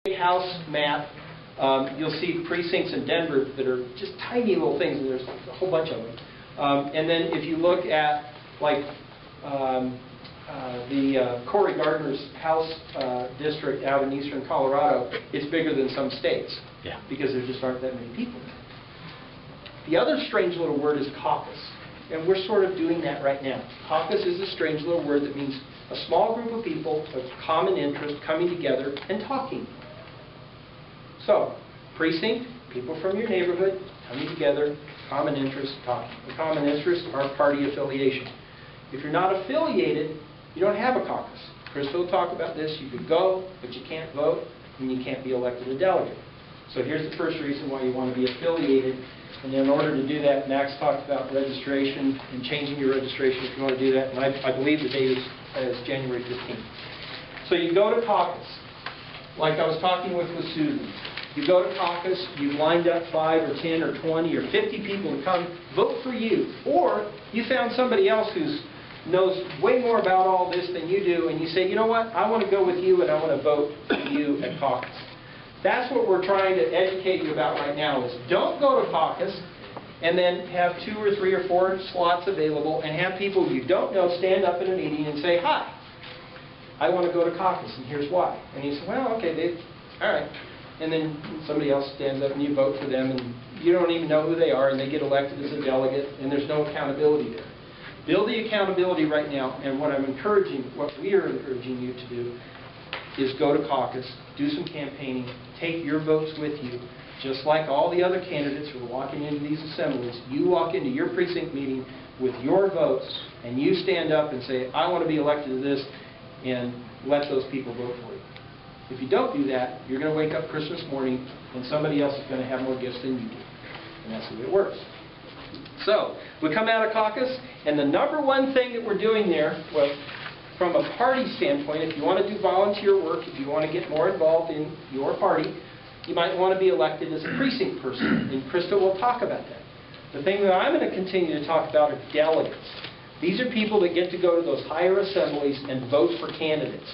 House map, you'll see precincts in Denver that are just tiny little things, and there's a whole bunch of them. And then if you look at like the Corey Gardner's House district out in eastern Colorado, it's bigger than some states. Yeah. Because there just aren't that many people. The other strange little word is caucus, and we're sort of doing that right now. Caucus is a strange little word that means a small group of people of common interest coming together and talking. So, precinct, people from your neighborhood coming together, common interest, talking. The common interests are party affiliation. If you're not affiliated, you don't have a caucus. Krista will talk about this. You could go, but you can't vote, and you can't be elected a delegate. So here's the first reason why you want to be affiliated. And in order to do that, Max talked about registration and changing your registration if you want to do that. And I believe the date is January 15th. So you go to caucus, like I was talking with Susan. You go to caucus, you've lined up 5 or 10 or 20 or 50 people to come vote for you. Or you found somebody else who knows way more about all this than you do, and you say, you know what, I want to go with you and I want to vote for you at caucus. That's what we're trying to educate you about right now is don't go to caucus and then have 2 or 3 or 4 slots available and have people you don't know stand up in a meeting and say, hi, I want to go to caucus and here's why. And you say, well, okay, all right. And then somebody else stands up and you vote for them and you don't even know who they are and they get elected as a delegate and there's no accountability there. Build the accountability right now, and what we are encouraging you to do is go to caucus, do some campaigning, take your votes with you. Just like all the other candidates who are walking into these assemblies, you walk into your precinct meeting with your votes and you stand up and say, I want to be elected to this, and let those people vote for you. If you don't do that, you're going to wake up Christmas morning and somebody else is going to have more gifts than you do. And that's the way it works. So, we come out of caucus, and the number one thing that we're doing there, well, from a party standpoint, if you want to do volunteer work, if you want to get more involved in your party, you might want to be elected as a precinct person, and Krista will talk about that. The thing that I'm going to continue to talk about are delegates. These are people that get to go to those higher assemblies and vote for candidates.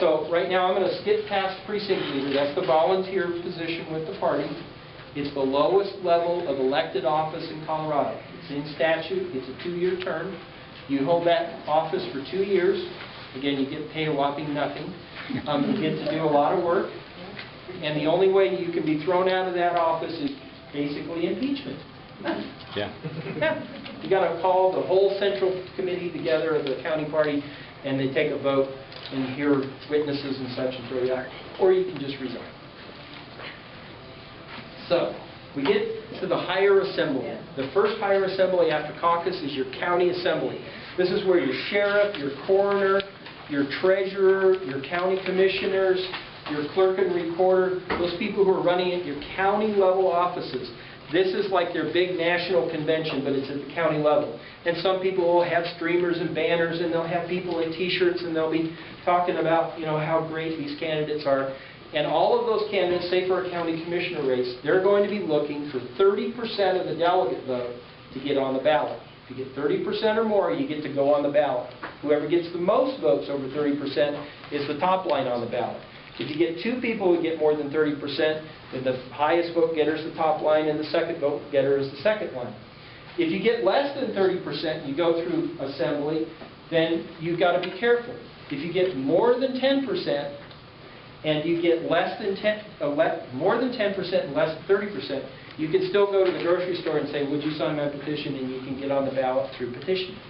So right now I'm going to skip past precinct leader. That's the volunteer position with the party. It's the lowest level of elected office in Colorado. It's in statute. It's a 2-year term. You hold that office for 2 years. Again, you get paid a whopping nothing. You get to do a lot of work. And the only way you can be thrown out of that office is basically impeachment. Yeah. Yeah. You got to call the whole central committee together of the county party, and they take a vote and hear witnesses and such and throw you out. Or you can just resign. So, we get to the higher assembly. The first higher assembly after caucus is your county assembly. This is where your sheriff, your coroner, your treasurer, your county commissioners, your clerk and recorder, those people who are running at your county level offices. This is like their big national convention, but it's at the county level. And some people will have streamers and banners, and they'll have people in t-shirts, and they'll be talking about, you know, how great these candidates are. And all of those candidates, say for a county commissioner race, they're going to be looking for 30% of the delegate vote to get on the ballot. If you get 30% or more, you get to go on the ballot. Whoever gets the most votes over 30% is the top line on the ballot. If you get 2 people who get more than 30%, then the highest vote getter is the top line and the second vote getter is the second line. If you get less than 30%, you go through assembly, then you've got to be careful. If you get more than 10%, and you get more than 10% and less than 30%, you can still go to the grocery store and say, would you sign my petition, and you can get on the ballot through petitioning.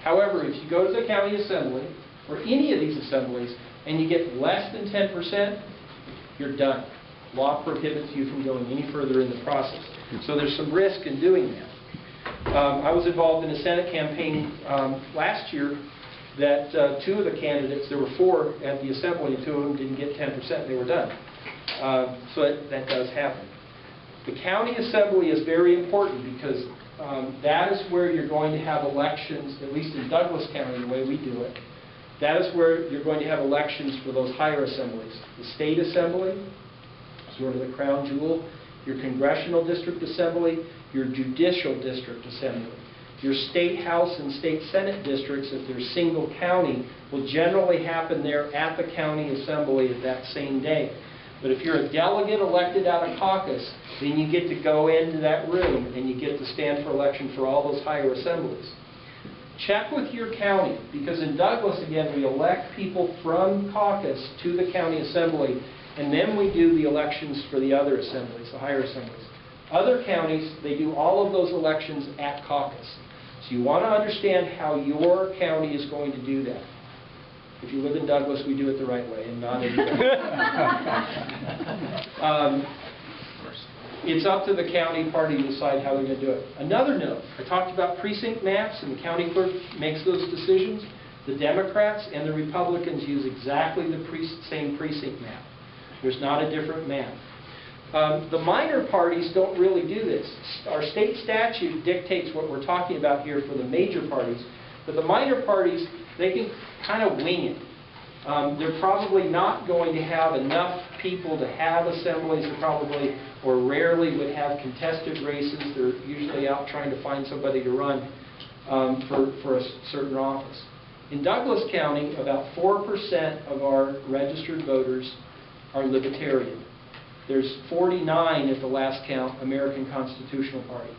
However, if you go to the county assembly, or any of these assemblies, and you get less than 10%, you're done. Law prohibits you from going any further in the process. So there's some risk in doing that. I was involved in a Senate campaign last year that 2 of the candidates, there were 4 at the assembly, and 2 of them didn't get 10%, they were done. So that does happen. The county assembly is very important because that is where you're going to have elections, at least in Douglas County, the way we do it. That is where you're going to have elections for those higher assemblies. The state assembly, sort of the crown jewel, your congressional district assembly, your judicial district assembly. Your state house and state senate districts, if they're single county, will generally happen there at the county assembly at that same day. But if you're a delegate elected out of caucus, then you get to go into that room and you get to stand for election for all those higher assemblies. Check with your county, because in Douglas, again, we elect people from caucus to the county assembly, and then we do the elections for the other assemblies, the higher assemblies. Other counties, they do all of those elections at caucus. So you want to understand how your county is going to do that. If you live in Douglas, we do it the right way, and not in it's up to the county party to decide how they're going to do it. Another note, I talked about precinct maps, and the county clerk makes those decisions. The Democrats and the Republicans use exactly the same precinct map. There's not a different map. The minor parties don't really do this. Our state statute dictates what we're talking about here for the major parties, but the minor parties, they can kind of wing it. They're probably not going to have enough people to have assemblies. They probably or rarely would have contested races. They're usually out trying to find somebody to run for a certain office. In Douglas County, about 4% of our registered voters are libertarian. There's 49 at the last count, American Constitutional Party.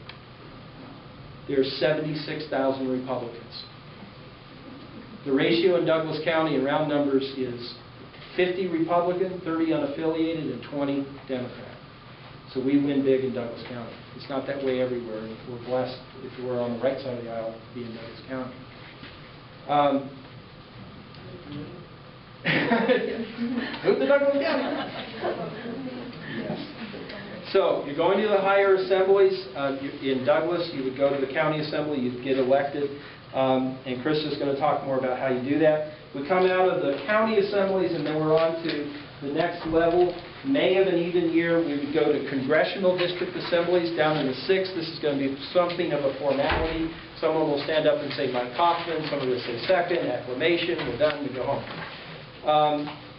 There's 76,000 Republicans. The ratio in Douglas County in round numbers is 50 Republican, 30 unaffiliated, and 20 Democrat. So we win big in Douglas County. It's not that way everywhere. We're blessed, if we're on the right side of the aisle, to be in Douglas County. Move to Douglas County. Yes. So you're going to the higher assemblies. In Douglas, you would go to the county assembly, you'd get elected. And Chris is going to talk more about how you do that. We come out of the county assemblies, and then we're on to the next level. May of an even year, we would go to congressional district assemblies down in the 6th. This is going to be something of a formality. Someone will stand up and say, Mike Kaufman. Somebody will say second, acclamation, we're done, we go home.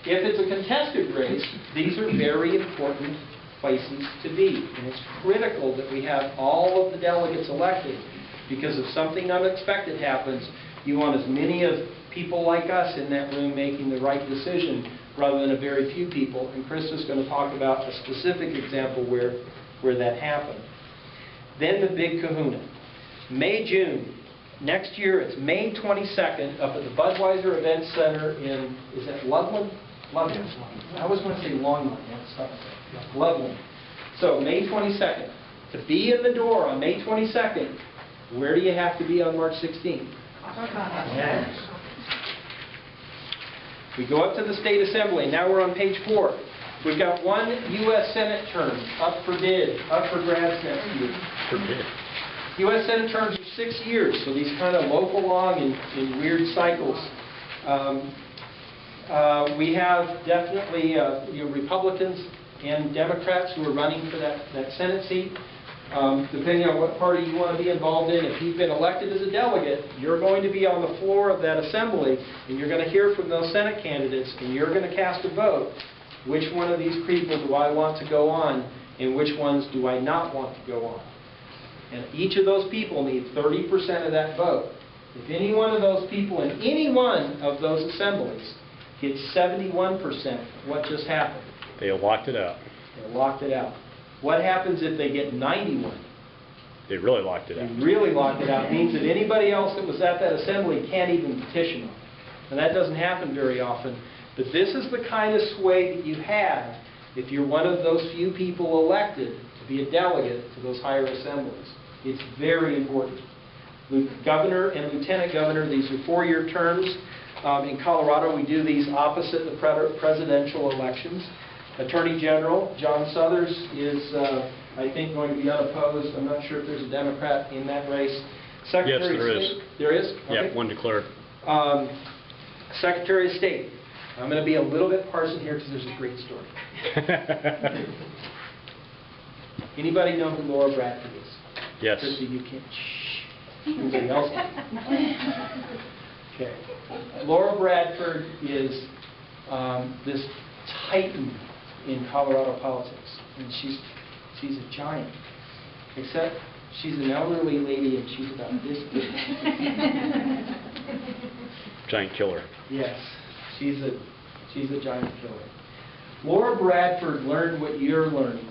If it's a contested race, these are very important places to be. And it's critical that we have all of the delegates elected, because if something unexpected happens, you want as many of people like us in that room making the right decision rather than a very few people. And Chris is going to talk about a specific example where that happened. Then the big kahuna. May, June. Next year, it's May 22nd up at the Budweiser Event Center in, is that Loveland? Loveland. I always want to say Longmont. Loveland. So May 22nd. To be in the door on May 22nd, where do you have to be on March 16th? Yes. We go up to the State Assembly. Now we're on page 4. We've got one U.S. Senate term up for bid, up for grabs next year. For bid. U.S. Senate terms are 6 years, so these kind of lope along in weird cycles. We have definitely Republicans and Democrats who are running for that Senate seat. Depending on what party you want to be involved in, if you've been elected as a delegate, you're going to be on the floor of that assembly, and you're going to hear from those Senate candidates, and you're going to cast a vote. Which one of these people do I want to go on, and which ones do I not want to go on? And each of those people need 30% of that vote. If any one of those people in any one of those assemblies gets 71%, what just happened? They locked it out. They locked it out. What happens if they get 91? They really locked it out. They really locked it out. It means that anybody else that was at that assembly can't even petition them. And that doesn't happen very often. But this is the kind of sway that you have if you're one of those few people elected to be a delegate to those higher assemblies. It's very important. Governor and lieutenant governor, these are 4-year terms. In Colorado, we do these opposite the presidential elections. Attorney General John Suthers is, I think, going to be unopposed. I'm not sure if there's a Democrat in that race. Secretary yes, there of State, is. There is? Okay. Yeah, one declared. Secretary of State. I'm going to be a little bit partisan here because there's a great story. Anybody know who Laura Bradford is? Yes. Chrissy, you can't. Shh. Anybody else? Okay. Laura Bradford is this titan in Colorado politics, and she's a giant. Except She's an elderly lady, and she's about this big. Giant killer. Yes, she's a giant killer. Laura Bradford learned what you're learning.